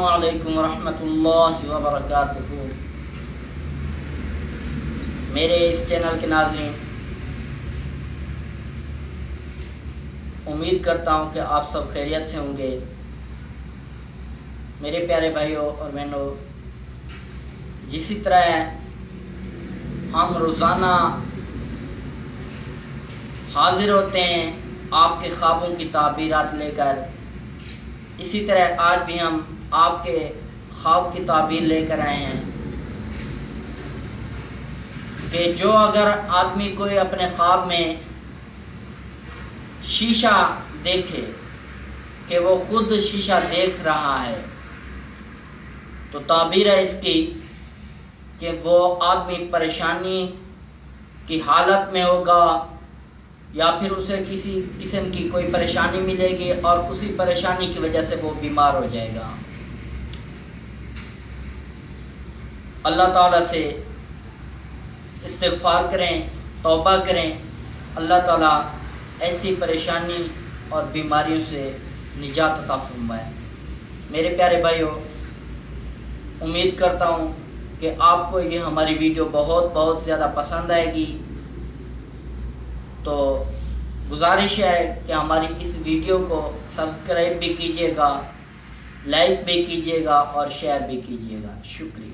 السلام علیکم ورحمۃ اللہ وبرکاتہ۔ میرے اس چینل کے ناظرین، امید کرتا ہوں کہ آپ سب خیریت سے ہوں گے۔ میرے پیارے بھائیوں اور بہنوں، جسی طرح ہم روزانہ حاضر ہوتے ہیں آپ کے خوابوں کی تعبیرات لے کر، اسی طرح آج بھی ہم آپ کے خواب کی تعبیر لے کر آئے ہیں کہ جو اگر آدمی کوئی اپنے خواب میں شیشہ دیکھے کہ وہ خود شیشہ دیکھ رہا ہے، تو تعبیر ہے اس کی کہ وہ آدمی پریشانی کی حالت میں ہوگا، یا پھر اسے کسی قسم کی کوئی پریشانی ملے گی اور اسی پریشانی کی وجہ سے وہ بیمار ہو جائے گا۔ اللہ تعالیٰ سے استغفار کریں، توبہ کریں، اللہ تعالیٰ ایسی پریشانی اور بیماریوں سے نجات عطا فرمائے۔ میرے پیارے بھائیوں، امید کرتا ہوں کہ آپ کو یہ ہماری ویڈیو بہت زیادہ پسند آئے گی، تو گزارش ہے کہ ہماری اس ویڈیو کو سبسکرائب بھی کیجیے گا، لائک بھی کیجیے گا اور شیئر بھی کیجیے گا۔ شکریہ۔